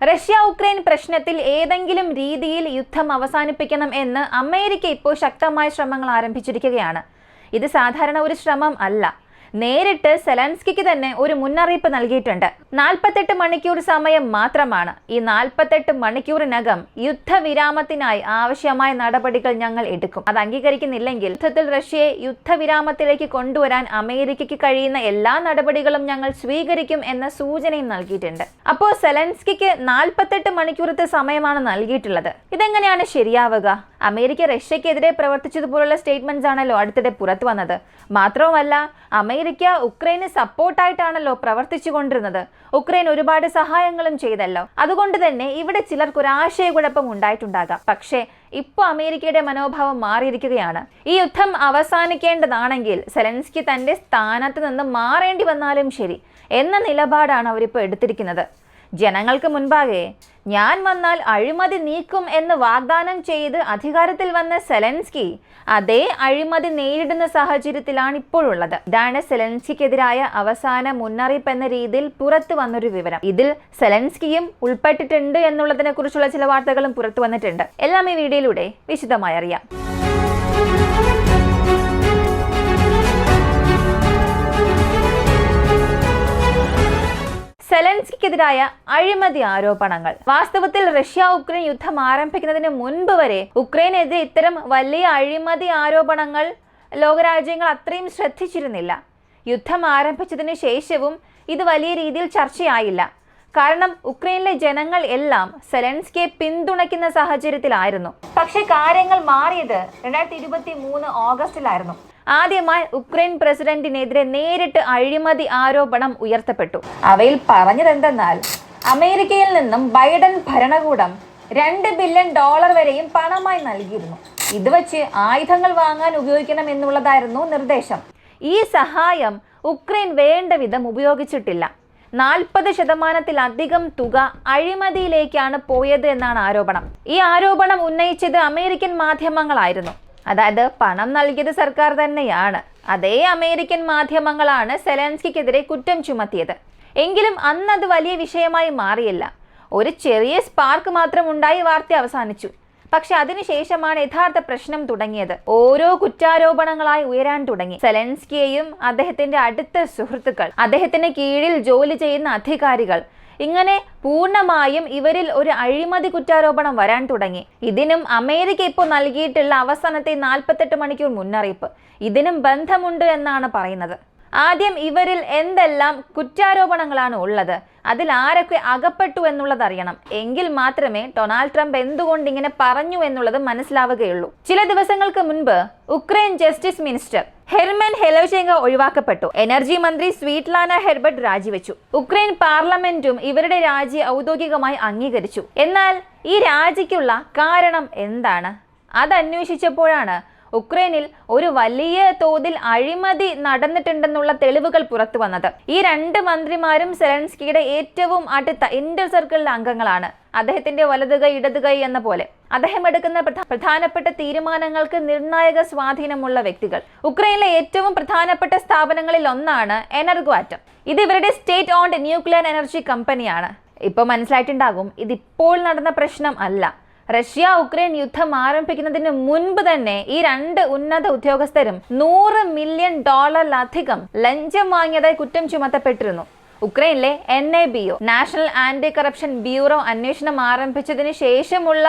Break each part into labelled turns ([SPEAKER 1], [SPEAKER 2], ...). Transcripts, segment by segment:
[SPEAKER 1] Russia Ukraine പ്രശ്നത്തിൽ ഏതെങ്കിലും രീതിയിൽ യുദ്ധം അവസാനിപ്പിക്കണം എന്ന് അമേരിക്ക ഇപ്പോൾ ശക്തമായ ശ്രമങ്ങൾ ആരംഭിച്ചിരിക്കുകയാണ്. ഇത് സാധാരണ ഒരു ശ്രമം അല്ല. നേരിട്ട് സെലൻസ്കിക്ക് തന്നെ ഒരു മുന്നറിയിപ്പ് നൽകിയിട്ടുണ്ട്. 48 മണിക്കൂർ സമയം മാത്രമാണ്. ഈ 48 മണിക്കൂറിനകം യുദ്ധവിരാമത്തിനായി ആവശ്യമായ നടപടികൾ ഞങ്ങൾ എടുക്കും. അത് അംഗീകരിക്കുന്നില്ലെങ്കിൽ യുദ്ധത്തിൽ റഷ്യയെ യുദ്ധവിരാമത്തിലേക്ക് കൊണ്ടുവരാൻ അമേരിക്കയ്ക്ക് കഴിയുന്ന എല്ലാ നടപടികളും ഞങ്ങൾ സ്വീകരിക്കും എന്ന സൂചനയും നൽകിയിട്ടുണ്ട്. അപ്പോൾ സെലൻസ്കിക്ക് 48 മണിക്കൂറത്തെ സമയമാണ് നൽകിയിട്ടുള്ളത്. ഇതെങ്ങനെയാണ് ശരിയാവുക? അമേരിക്ക റഷ്യക്കെതിരെ പ്രവർത്തിച്ചതുപോലുള്ള സ്റ്റേറ്റ്മെന്റ്സ് ആണല്ലോ അടുത്തിടെ പുറത്തു വന്നത്. മാത്രവുമല്ല, അമേരിക്ക ഉക്രൈന് സപ്പോർട്ടായിട്ടാണല്ലോ പ്രവർത്തിച്ചു കൊണ്ടിരുന്നത്. ഉക്രൈൻ ഒരുപാട് സഹായങ്ങളും ചെയ്തല്ലോ. അതുകൊണ്ട് തന്നെ ഇവിടെ ചിലർക്ക് ഒരു ആശയക്കുഴപ്പം ഉണ്ടായിട്ടുണ്ടാകാം. പക്ഷേ ഇപ്പോൾ അമേരിക്കയുടെ മനോഭാവം മാറിയിരിക്കുകയാണ്. ഈ യുദ്ധം അവസാനിക്കേണ്ടതാണെങ്കിൽ സെലൻസ്കി തന്റെ സ്ഥാനത്ത് നിന്ന് മാറേണ്ടി വന്നാലും ശരി എന്ന നിലപാടാണ് അവരിപ്പോൾ എടുത്തിരിക്കുന്നത്. ജനങ്ങൾക്ക് മുൻപാകെ ഞാൻ വന്നാൽ അഴിമതി നീക്കും എന്ന് വാഗ്ദാനം ചെയ്ത് അധികാരത്തിൽ വന്ന സെലൻസ്കി അതേ അഴിമതി നേരിടുന്ന സാഹചര്യത്തിലാണ് ഇപ്പോഴുള്ളത്. ഇതാണ് സെലൻസ്കിക്കെതിരായ അവസാന മുന്നറിയിപ്പ് എന്ന രീതിയിൽ പുറത്തു വന്നൊരു വിവരം. ഇതിൽ സെലൻസ്കിയും ഉൾപ്പെട്ടിട്ടുണ്ട് എന്നുള്ളതിനെ കുറിച്ചുള്ള ചില വാർത്തകളും പുറത്തു വന്നിട്ടുണ്ട്. എല്ലാം ഈ വീഡിയോയിലൂടെ വിശദമായി അറിയാം. സെലൻസ്കിക്കെതിരായ അഴിമതി ആരോപണങ്ങൾ. വാസ്തവത്തിൽ റഷ്യ ഉക്രൈൻ യുദ്ധം ആരംഭിക്കുന്നതിന് മുൻപ് വരെ ഉക്രൈനെതിരെ ഇത്തരം വലിയ അഴിമതി ആരോപണങ്ങൾ ലോകരാജ്യങ്ങൾ അത്രയും ശ്രദ്ധിച്ചിരുന്നില്ല. യുദ്ധം ആരംഭിച്ചതിന് ശേഷവും ഇത് വലിയ രീതിയിൽ ചർച്ചയായില്ല. കാരണം ഉക്രൈനിലെ ജനങ്ങൾ എല്ലാം സെലൻസ്കിയെ പിന്തുണയ്ക്കുന്ന സാഹചര്യത്തിലായിരുന്നു. പക്ഷേ കാര്യങ്ങൾ മാറിയത് 2023 ഓഗസ്റ്റിലായിരുന്നു. ആദ്യമായി ഉക്രൈൻ പ്രസിഡന്റിനെതിരെ നേരിട്ട് അഴിമതി ആരോപണം ഉയർത്തപ്പെട്ടു. അവയിൽ പറഞ്ഞതെന്തെന്നാൽ അമേരിക്കയിൽ നിന്നും ബൈഡൻ ഭരണകൂടം $2 ബില്യൺ വരെയും പണമായി നൽകിയിരുന്നു. ഇത് വച്ച് ആയുധങ്ങൾ വാങ്ങാൻ ഉപയോഗിക്കണം എന്നുള്ളതായിരുന്നു നിർദ്ദേശം. ഈ സഹായം ഉക്രൈൻ വേണ്ട വിധം ഉപയോഗിച്ചിട്ടില്ല. 40% തുക അഴിമതിയിലേക്കാണ് പോയത് എന്നാണ് ആരോപണം. ഈ ആരോപണം ഉന്നയിച്ചത് അമേരിക്കൻ മാധ്യമങ്ങളായിരുന്നു. അതായത് പണം നൽകിയത് സർക്കാർ തന്നെയാണ്. അതേ അമേരിക്കൻ മാധ്യമങ്ങളാണ് സെലൻസ്കിക്കെതിരെ കുറ്റം ചുമത്തിയത്. എങ്കിലും അന്നത് വലിയ വിഷയമായി മാറിയില്ല. ഒരു ചെറിയ സ്പാർക്ക് മാത്രം ഉണ്ടായി വാർത്ത അവസാനിച്ചു. പക്ഷെ അതിനുശേഷമാണ് യഥാർത്ഥ പ്രശ്നം തുടങ്ങിയത്. ഓരോ കുറ്റാരോപണങ്ങളായി ഉയരാൻ തുടങ്ങി. സെലൻസ്കിയെയും അദ്ദേഹത്തിന്റെ അടുത്ത സുഹൃത്തുക്കൾ, അദ്ദേഹത്തിന് കീഴിൽ ജോലി ചെയ്യുന്ന അധികാരികൾ, ഇങ്ങനെ പൂർണ്ണമായും ഇവരിൽ ഒരു അഴിമതി കുറ്റാരോപണം വരാൻ തുടങ്ങി. ഇതിനും അമേരിക്ക ഇപ്പോൾ നൽകിയിട്ടുള്ള അവസാനത്തെ 48 മണിക്കൂർ മുന്നറിയിപ്പ് ഇതിനും ബന്ധമുണ്ട് എന്നാണ് പറയുന്നത്. ആദ്യം ഇവരിൽ എന്തെല്ലാം കുറ്റാരോപണങ്ങളാണ് ഉള്ളത്, അതിൽ ആരൊക്കെ അകപ്പെട്ടു എന്നുള്ളത് അറിയണം. എങ്കിൽ മാത്രമേ ഡൊണാൾഡ് ട്രംപ് എന്തുകൊണ്ട് ഇങ്ങനെ പറഞ്ഞു എന്നുള്ളത് മനസ്സിലാവുകയുള്ളൂ. ചില ദിവസങ്ങൾക്ക് മുൻപ് Ukraine justice minister Herman Halushchenko ഒഴിവാക്കപ്പെട്ടു. എനർജി മന്ത്രി സ്വീറ്റ്ലാന ഹെർബർട്ട് രാജിവെച്ചു. ഉക്രൈൻ പാർലമെന്റും ഇവരുടെ രാജി ഔദ്യോഗികമായി അംഗീകരിച്ചു. എന്നാൽ ഈ രാജിക്കുള്ള കാരണം എന്താണ്? അത് അന്വേഷിച്ചപ്പോഴാണ് ഉക്രൈനിൽ ഒരു വലിയ തോതിൽ അഴിമതി നടന്നിട്ടുണ്ടെന്നുള്ള തെളിവുകൾ പുറത്തു വന്നത്. ഈ 2 മന്ത്രിമാരും സെലൻസ്കിയുടെ ഏറ്റവും അടുത്ത ഇന്റർ സർക്കിളിലെ അംഗങ്ങളാണ്. അദ്ദേഹത്തിന്റെ വലതുകൈ ഇടതുകൈ എന്ന പോലെ അദ്ദേഹം എടുക്കുന്ന പ്രധാനപ്പെട്ട തീരുമാനങ്ങൾക്ക് നിർണായക സ്വാധീനമുള്ള വ്യക്തികൾ. ഉക്രൈനിലെ ഏറ്റവും പ്രധാനപ്പെട്ട സ്ഥാപനങ്ങളിൽ ഒന്നാണ് എനർഗോആറ്റം. ഇത് ഇവരുടെ സ്റ്റേറ്റ് ഓൺഡ് ന്യൂക്ലിയർ എനർജി കമ്പനിയാണ്. ഇപ്പോൾ മനസ്സിലായിട്ടുണ്ടാകും, ഇതിപ്പോൾ നടന്ന പ്രശ്നം അല്ല. റഷ്യ ഉക്രൈൻ യുദ്ധം ആരംഭിക്കുന്നതിന് മുൻപ് തന്നെ ഈ 2 ഉന്നത ഉദ്യോഗസ്ഥരും $100 മില്യൺ ലഞ്ചം വാങ്ങിയതായി കുറ്റം ചുമത്തപ്പെട്ടിരുന്നു. ഉക്രൈനിലെ NABO, national anti corruption bureau അന്വേഷണം ആരംഭിച്ചതിന് ശേഷമുള്ള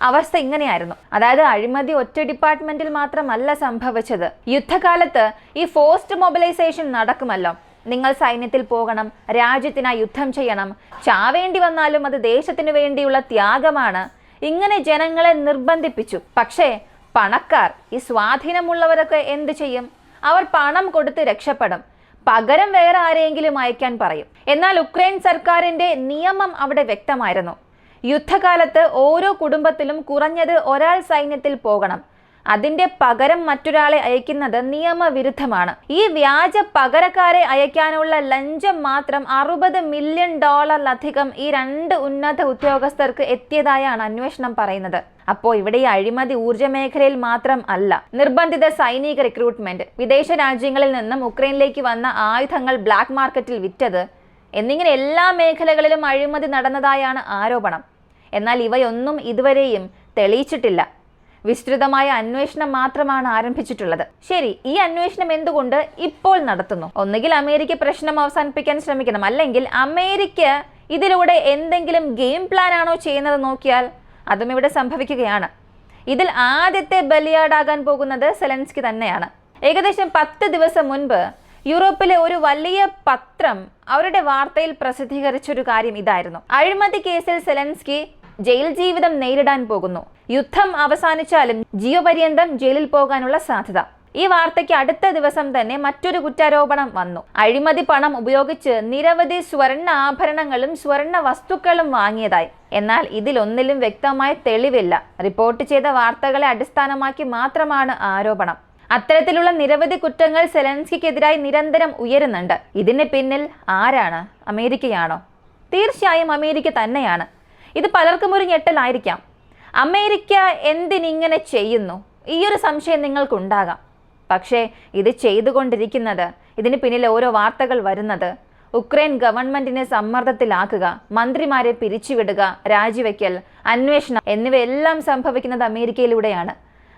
[SPEAKER 1] അവസ്ഥ ഇങ്ങനെയായിരുന്നു. അതായത് അഴിമതി ഒറ്റ ഡിപ്പാർട്ട്മെന്റിൽ മാത്രമല്ല സംഭവിച്ചത്. യുദ്ധകാലത്ത് ഈ ഫോഴ്സ്ഡ് മൊബിലൈസേഷൻ നടക്കുമല്ലോ. നിങ്ങൾ സൈന്യത്തിൽ പോകണം, രാജ്യത്തിനായി യുദ്ധം ചെയ്യണം, ചാവേണ്ടി വന്നാലും അത് ദേശത്തിനു വേണ്ടിയുള്ള ത്യാഗമാണ്. ഇങ്ങനെ ജനങ്ങളെ നിർബന്ധിപ്പിച്ചു. പക്ഷേ പണക്കാർ, ഈ സ്വാധീനമുള്ളവരൊക്കെ എന്ത് ചെയ്യും? അവർ പണം കൊടുത്ത് രക്ഷപ്പെടും, പകരം വേറെ ആരെയെങ്കിലും അയക്കാൻ പറയും. എന്നാൽ ഉക്രൈൻ സർക്കാരിന്റെ നിയമം അവിടെ വ്യക്തമായിരുന്നു. യുദ്ധകാലത്ത് ഓരോ കുടുംബത്തിലും കുറഞ്ഞത് ഒരാൾ സൈന്യത്തിൽ പോകണം. അതിന്റെ പകരം മറ്റൊരാളെ അയക്കുന്നത് നിയമവിരുദ്ധമാണ്. ഈ വ്യാജ പകരക്കാരെ അയക്കാനുള്ള ലഞ്ചം മാത്രം $60 മില്യൺ ഈ 2 ഉന്നത ഉദ്യോഗസ്ഥർക്ക് എത്തിയതായാണ് അന്വേഷണം പറയുന്നത്. അപ്പോൾ ഇവിടെ ഈ അഴിമതി ഊർജ്ജ മേഖലയിൽ മാത്രം അല്ല. നിർബന്ധിത സൈനിക റിക്രൂട്ട്മെന്റ്, വിദേശ രാജ്യങ്ങളിൽ നിന്നും ഉക്രൈനിലേക്ക് വന്ന ആയുധങ്ങൾ ബ്ലാക്ക് മാർക്കറ്റിൽ വിറ്റത് എന്നിങ്ങനെ എല്ലാ മേഖലകളിലും അഴിമതി നടന്നതായാണ് ആരോപണം. എന്നാൽ ഇവയൊന്നും ഇതുവരെയും തെളിയിച്ചിട്ടില്ല. വിസ്തൃതമായ അന്വേഷണം മാത്രമാണ് ആരംഭിച്ചിട്ടുള്ളത്. ശരി, ഈ അന്വേഷണം എന്തുകൊണ്ട് ഇപ്പോൾ നടത്തുന്നു? ഒന്നുകിൽ അമേരിക്ക പ്രശ്നം അവസാനിപ്പിക്കാൻ ശ്രമിക്കണം, അല്ലെങ്കിൽ അമേരിക്ക ഇതിലൂടെ എന്തെങ്കിലും ഗെയിം പ്ലാൻ ആണോ ചെയ്യുന്നത് നോക്കിയാൽ അതും ഇവിടെ സംഭവിക്കുകയാണ്. ഇതിൽ ആദ്യത്തെ ബലിയാടാകാൻ പോകുന്നത് സെലൻസ്കി തന്നെയാണ്. ഏകദേശം 10 ദിവസം മുൻപ് യൂറോപ്പിലെ ഒരു വലിയ പത്രം അവരുടെ വാർത്തയിൽ പ്രസിദ്ധീകരിച്ചൊരു കാര്യം ഇതായിരുന്നു: അഴിമതി കേസിൽ സെലൻസ്കി ജയിൽ ജീവിതം നേരിടാൻ പോകുന്നു. യുദ്ധം അവസാനിച്ചാലും ജീവപര്യന്തം ജയിലിൽ പോകാനുള്ള സാധ്യത. ഈ വാർത്തയ്ക്ക് അടുത്ത ദിവസം തന്നെ മറ്റൊരു കുറ്റാരോപണം വന്നു. അഴിമതി പണം ഉപയോഗിച്ച് നിരവധി സ്വർണ്ണ ആഭരണങ്ങളും സ്വർണ്ണ വസ്തുക്കളും വാങ്ങിയതായി. എന്നാൽ ഇതിലൊന്നിലും വ്യക്തമായ തെളിവില്ല. റിപ്പോർട്ട് ചെയ്ത വാർത്തകളെ അടിസ്ഥാനമാക്കി മാത്രമാണ് ആരോപണം. അത്തരത്തിലുള്ള നിരവധി കുറ്റങ്ങൾ സെലൻസ്കിക്കെതിരായി നിരന്തരം ഉയരുന്നുണ്ട്. ഇതിന് പിന്നിൽ ആരാണ്? അമേരിക്കയാണോ? തീർച്ചയായും അമേരിക്ക തന്നെയാണ്. ഇത് പലർക്കും ഒരു ഞെട്ടലായിരിക്കാം. അമേരിക്ക എന്തിനിങ്ങനെ ചെയ്യുന്നു? ഈയൊരു സംശയം നിങ്ങൾക്കുണ്ടാകാം. പക്ഷേ ഇത് ചെയ്തുകൊണ്ടിരിക്കുന്നത്, ഇതിന് പിന്നിൽ ഓരോ വാർത്തകൾ വരുന്നത്, ഉക്രൈൻ ഗവൺമെന്റിനെ സമ്മർദ്ദത്തിലാക്കുക, മന്ത്രിമാരെ പിരിച്ചുവിടുക, രാജിവെക്കൽ, അന്വേഷണം എന്നിവയെല്ലാം സംഭവിക്കുന്നത് അമേരിക്കയിലൂടെയാണ്.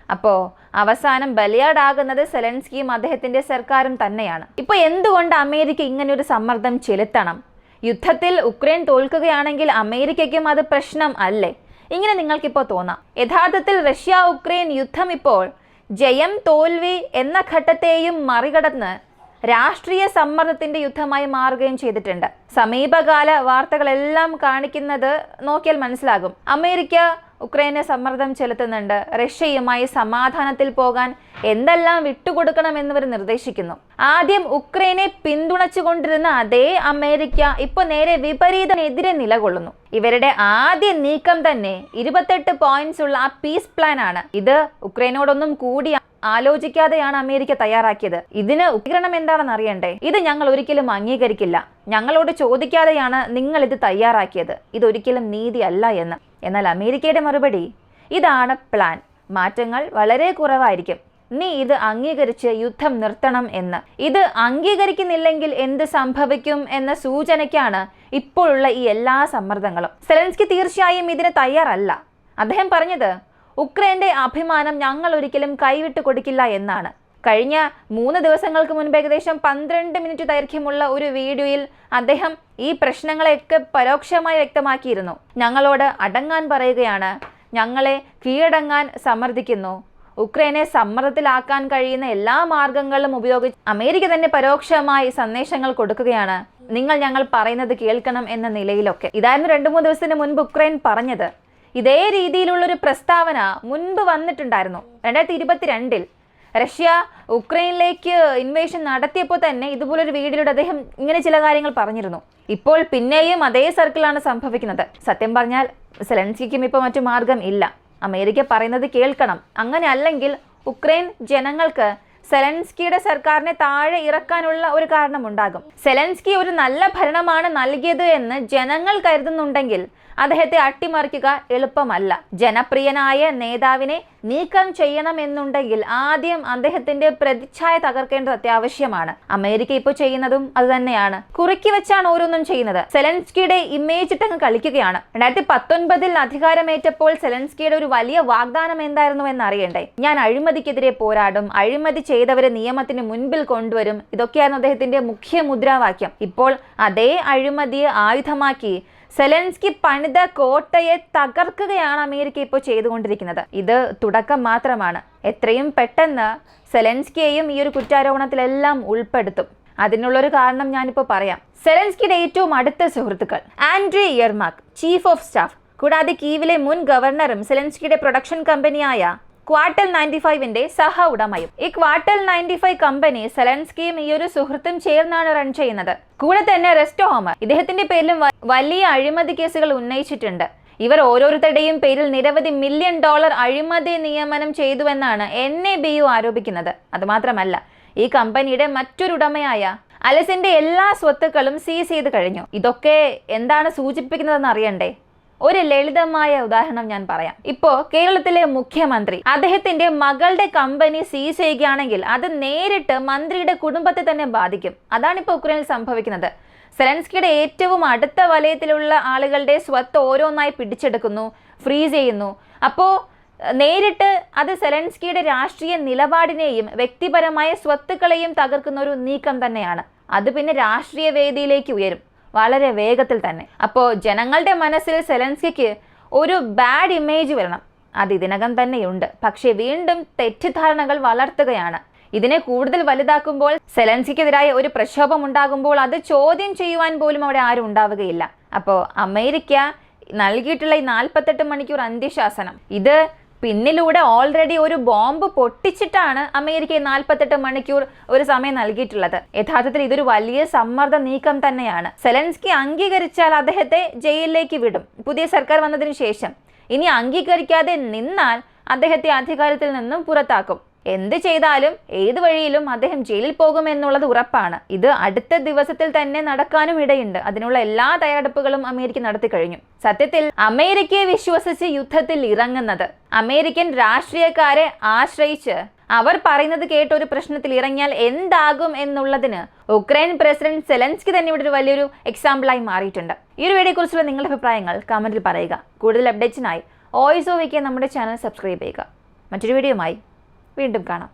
[SPEAKER 1] അപ്പോൾ അവസാനം ബലിയാടാകുന്നത് സെലൻസ്കിയും അദ്ദേഹത്തിന്റെ സർക്കാരും തന്നെയാണ്. ഇപ്പോൾ എന്തുകൊണ്ട് അമേരിക്ക ഇങ്ങനെയൊരു സമ്മർദ്ദം ചെലുത്തണം? യുദ്ധത്തിൽ ഉക്രൈൻ തോൽക്കുകയാണെങ്കിൽ അമേരിക്കയ്ക്കും അത് പ്രശ്നം അല്ലേ? ഇങ്ങനെ നിങ്ങൾക്കിപ്പോൾ തോന്നാം. യഥാർത്ഥത്തിൽ റഷ്യ ഉക്രൈൻ യുദ്ധം ഇപ്പോൾ ജയം തോൽവി എന്ന ഘട്ടത്തെയും മറികടന്ന് രാഷ്ട്രീയ സമ്മർദ്ദത്തിന്റെ യുദ്ധമായി മാറുകയും ചെയ്തിട്ടുണ്ട്. സമീപകാല വാർത്തകളെല്ലാം കാണിക്കുന്നത് നോക്കിയാൽ മനസ്സിലാകും. അമേരിക്ക ഉക്രൈനെ സമ്മർദ്ദം ചെലുത്തുന്നുണ്ട്. റഷ്യയുമായി സമാധാനത്തിൽ പോകാൻ എന്തെല്ലാം വിട്ടുകൊടുക്കണമെന്നിവർ നിർദ്ദേശിക്കുന്നു. ആദ്യം ഉക്രൈനെ പിന്തുണച്ചുകൊണ്ടിരുന്ന അതേ അമേരിക്ക ഇപ്പോൾ നേരെ വിപരീതത്തിനെതിരെ നിലകൊള്ളുന്നു. ഇവരുടെ ആദ്യ നീക്കം തന്നെ 28 പോയിന്റ്സ് ഉള്ള ആ പീസ് പ്ലാൻ ആണ്. ഇത് ഉക്രൈനോടൊന്നും കൂടി ആലോചിക്കാതെയാണ് അമേരിക്ക തയ്യാറാക്കിയത്. ഇതിന് ഉഗ്രഹണം എന്താണെന്ന് അറിയണ്ടേ? ഇത് ഞങ്ങൾ ഒരിക്കലും അംഗീകരിക്കില്ല. ഞങ്ങളോട് ചോദിക്കാതെയാണ് നിങ്ങൾ ഇത് തയ്യാറാക്കിയത്. ഇതൊരിക്കലും നീതിയല്ല എന്ന്. എന്നാൽ അമേരിക്കയുടെ മറുപടി: ഇതാണ് പ്ലാൻ, മാറ്റങ്ങൾ വളരെ കുറവായിരിക്കും. നീ ഇത് അംഗീകരിച്ച് യുദ്ധം നിർത്തണം എന്ന്. ഇത് അംഗീകരിക്കുന്നില്ലെങ്കിൽ എന്ത് സംഭവിക്കും എന്ന സൂചനയ്ക്കാണ് ഇപ്പോഴുള്ള ഈ എല്ലാ സമ്മർദ്ദങ്ങളും. സെലൻസ്കി തീർച്ചയായും ഇതിന് തയ്യാറല്ല. അദ്ദേഹം പറഞ്ഞത് ഉക്രൈന്റെ അഭിമാനം ഞങ്ങൾ ഒരിക്കലും കൈവിട്ടു കൊടുക്കില്ല എന്നാണ്. കഴിഞ്ഞ 3 ദിവസങ്ങൾക്ക് മുൻപ് ഏകദേശം 12 മിനിറ്റ് ദൈർഘ്യമുള്ള ഒരു വീഡിയോയിൽ അദ്ദേഹം ഈ പ്രശ്നങ്ങളെയൊക്കെ പരോക്ഷമായി വ്യക്തമാക്കിയിരുന്നു. ഞങ്ങളോട് അടങ്ങാൻ പറയുകയാണ്, ഞങ്ങളെ കീഴടങ്ങാൻ സമ്മർദ്ദിക്കുന്നു, ഉക്രൈനെ സമ്മർദ്ദത്തിലാക്കാൻ കഴിയുന്ന എല്ലാ മാർഗങ്ങളും ഉപയോഗിച്ച് അമേരിക്ക തന്നെ പരോക്ഷമായി സന്ദേശങ്ങൾ കൊടുക്കുകയാണ്. നിങ്ങൾ ഞങ്ങൾ പറയുന്നത് കേൾക്കണം എന്ന നിലയിലൊക്കെ. ഇതായിരുന്നു 2-3 ദിവസത്തിന് മുൻപ് ഉക്രൈൻ പറഞ്ഞത്. ഇതേ രീതിയിലുള്ളൊരു പ്രസ്താവന മുൻപ് വന്നിട്ടുണ്ടായിരുന്നു. 2022 റഷ്യ ഉക്രൈനിലേക്ക് ഇൻവേഷൻ നടത്തിയപ്പോൾ തന്നെ ഇതുപോലൊരു വീഡിയോയിലൂടെ അദ്ദേഹം ഇങ്ങനെ ചില കാര്യങ്ങൾ പറഞ്ഞിരുന്നു. ഇപ്പോൾ പിന്നെയും അതേ സർക്കിളാണ് സംഭവിക്കുന്നത്. സത്യം പറഞ്ഞാൽ സെലൻസ്കിക്കും ഇപ്പോൾ മറ്റു മാർഗം ഇല്ല. അമേരിക്ക പറയുന്നത് കേൾക്കണം. അങ്ങനെ അല്ലെങ്കിൽ ഉക്രൈൻ ജനങ്ങൾക്ക് സെലൻസ്കിയുടെ സർക്കാരിനെ താഴെ ഇറക്കാനുള്ള ഒരു കാരണമുണ്ടാകും. സെലൻസ്കി ഒരു നല്ല ഭരണമാണ് നൽകിയത് എന്ന് ജനങ്ങൾ കരുതുന്നുണ്ടെങ്കിൽ അദ്ദേഹത്തെ അട്ടിമറിക്കുക എളുപ്പമല്ല. ജനപ്രിയനായ നേതാവിനെ നീക്കം ചെയ്യണമെന്നുണ്ടെങ്കിൽ ആദ്യം അദ്ദേഹത്തിന്റെ പ്രതിച്ഛായ തകർക്കേണ്ടത് അത്യാവശ്യമാണ്. അമേരിക്ക ഇപ്പോൾ ചെയ്യുന്നതും അത് തന്നെയാണ്. കുറുക്കി വെച്ചാണ് ഓരോന്നും ചെയ്യുന്നത്. സെലൻസ്കിയുടെ ഇമേജ് ഇട്ടങ്ങ് കളിക്കുകയാണ്. 2019 അധികാരമേറ്റപ്പോൾ സെലൻസ്കിയുടെ ഒരു വലിയ വാഗ്ദാനം എന്തായിരുന്നു എന്നറിയണ്ടേ? ഞാൻ അഴിമതിക്കെതിരെ പോരാടും, അഴിമതി ചെയ്തവരെ നിയമത്തിന് മുൻപിൽ കൊണ്ടുവരും. ഇതൊക്കെയായിരുന്നു അദ്ദേഹത്തിന്റെ മുഖ്യ മുദ്രാവാക്യം. ഇപ്പോൾ അതേ അഴിമതിയെ ആയുധമാക്കി സെലൻസ്കി പണിത കോട്ടയെ തകർക്കുകയാണ് അമേരിക്ക ഇപ്പോൾ ചെയ്തുകൊണ്ടിരിക്കുന്നത്. ഇത് തുടക്കം മാത്രമാണ്. എത്രയും പെട്ടെന്ന് സെലൻസ്കിയെയും ഈ ഒരു കുറ്റാരോപണത്തിലെല്ലാം ഉൾപ്പെടുത്തും. അതിനുള്ളൊരു കാരണം ഞാനിപ്പോൾ പറയാം. സെലൻസ്കിയുടെ ഏറ്റവും അടുത്ത സുഹൃത്തുക്കൾ: Andry Yermak, chief of staff, കൂടാതെ കീവിലെ മുൻ ഗവർണറും സെലൻസ്കിയുടെ പ്രൊഡക്ഷൻ കമ്പനിയായ ക്വാർട്ടൽ 95ന്റെ സഹ ഉടമയും. ഈ ക്വാർട്ടൽ 95 കമ്പനി സെലൻസ്കിയും ഈ ഒരു സുഹൃത്തും ചേർന്നാണ് റൺ ചെയ്യുന്നത്. കൂടെ തന്നെ റെസ്റ്റോഹോമർ, ഇദ്ദേഹത്തിന്റെ പേരിലും വലിയ അഴിമതി കേസുകൾ ഉന്നയിച്ചിട്ടുണ്ട്. ഇവർ ഓരോരുത്തരുടെയും പേരിൽ നിരവധി $1 മില്യൺ അഴിമതി നിയമനം ചെയ്തുവെന്നാണ് NABU ആരോപിക്കുന്നത്. അതുമാത്രമല്ല, ഈ കമ്പനിയുടെ മറ്റൊരു ഉടമയായ അലസിന്റെ എല്ലാ സ്വത്തുക്കളും സീസ് ചെയ്ത് കഴിഞ്ഞു. ഇതൊക്കെ എന്താണ് സൂചിപ്പിക്കുന്നതെന്ന് അറിയണ്ടേ? ഒരു ലളിതമായ ഉദാഹരണം ഞാൻ പറയാം. ഇപ്പോ കേരളത്തിലെ മുഖ്യമന്ത്രി അദ്ദേഹത്തിന്റെ മകളുടെ കമ്പനി സീസ് ചെയ്യുകയാണെങ്കിൽ അത് നേരിട്ട് മന്ത്രിയുടെ കുടുംബത്തെ തന്നെ ബാധിക്കും. അതാണിപ്പോൾ ഉക്രൈനിൽ സംഭവിക്കുന്നത്. സെലൻസ്കിയുടെ ഏറ്റവും അടുത്ത വലയത്തിലുള്ള ആളുകളുടെ സ്വത്ത് ഓരോന്നായി പിടിച്ചെടുക്കുന്നു, ഫ്രീസ് ചെയ്യുന്നു. അപ്പോൾ നേരിട്ട് അത് സെലൻസ്കിയുടെ രാഷ്ട്രീയ നിലപാടിനെയും വ്യക്തിപരമായ സ്വത്തുക്കളെയും തകർക്കുന്ന ഒരു നീക്കം തന്നെയാണ്. അത് പിന്നെ രാഷ്ട്രീയ വേദിയിലേക്ക് ഉയരും വളരെ വേഗത്തിൽ തന്നെ. അപ്പോൾ ജനങ്ങളുടെ മനസ്സിൽ സെലൻസ്കിക്ക് ഒരു ബാഡ് ഇമേജ് വരണം. അത് ഇതിനകം തന്നെയുണ്ട്. പക്ഷേ വീണ്ടും തെറ്റിദ്ധാരണകൾ വളർത്തുകയാണ്. ഇതിനെ കൂടുതൽ വലുതാക്കുമ്പോൾ, സെലൻസ്കിക്കെതിരായ ഒരു പ്രക്ഷോഭം ഉണ്ടാകുമ്പോൾ അത് ചോദ്യം ചെയ്യുവാൻ പോലും അവിടെ ആരും ഉണ്ടാവുകയില്ല. അപ്പോൾ അമേരിക്ക നൽകിയിട്ടുള്ള ഈ 48 മണിക്കൂർ അന്ത്യശാസനം, ഇത് പിന്നിലൂടെ ഓൾറെഡി ഒരു ബോംബ് പൊട്ടിച്ചിട്ടാണ് അമേരിക്ക 48 മണിക്കൂർ ഒരു സമയം നൽകിയിട്ടുള്ളത്. യഥാർത്ഥത്തിൽ ഇതൊരു വലിയ സമ്മർദ്ദ നീക്കം തന്നെയാണ്. സെലൻസ്കി അംഗീകരിച്ചാൽ അദ്ദേഹത്തെ ജയിലിലേക്ക് വിടും പുതിയ സർക്കാർ വന്നതിന് ശേഷം. ഇനി അംഗീകരിക്കാതെ നിന്നാൽ അദ്ദേഹത്തെ അധികാരത്തിൽ നിന്നും പുറത്താക്കും. എന്ത് ചെയ്താലും ഏത് വഴിയിലും അദ്ദേഹം ജയിലിൽ പോകുമെന്നുള്ളത് ഉറപ്പാണ്. ഇത് അടുത്ത ദിവസത്തിൽ തന്നെ നടക്കാനും ഇടയുണ്ട്. അതിനുള്ള എല്ലാ തയ്യാറെടുപ്പുകളും അമേരിക്ക നടത്തി കഴിഞ്ഞു. സത്യത്തിൽ അമേരിക്കയെ വിശ്വസിച്ച് യുദ്ധത്തിൽ ഇറങ്ങുന്നത്, അമേരിക്കൻ രാഷ്ട്രീയക്കാരെ ആശ്രയിച്ച് അവർ പറയുന്നത് കേട്ട് ഒരു പ്രശ്നത്തിൽ ഇറങ്ങിയാൽ എന്താകും എന്നുള്ളതിന് ഉക്രൈൻ പ്രസിഡന്റ് സെലൻസ്കി തന്നെ ഇവിടെ ഒരു വലിയൊരു എക്സാമ്പിളായി മാറിയിട്ടുണ്ട്. ഈ ഒരു വീഡിയോയെ കുറിച്ചുള്ള നിങ്ങളുടെ അഭിപ്രായങ്ങൾ കമന്റിൽ പറയുക. കൂടുതൽ അപ്ഡേറ്റ്സിനായി വോയിസ് ഓഫ് നമ്മുടെ ചാനൽ സബ്സ്ക്രൈബ് ചെയ്യുക. മറ്റൊരു വീഡിയോയുമായി വീണ്ടും കാണാം.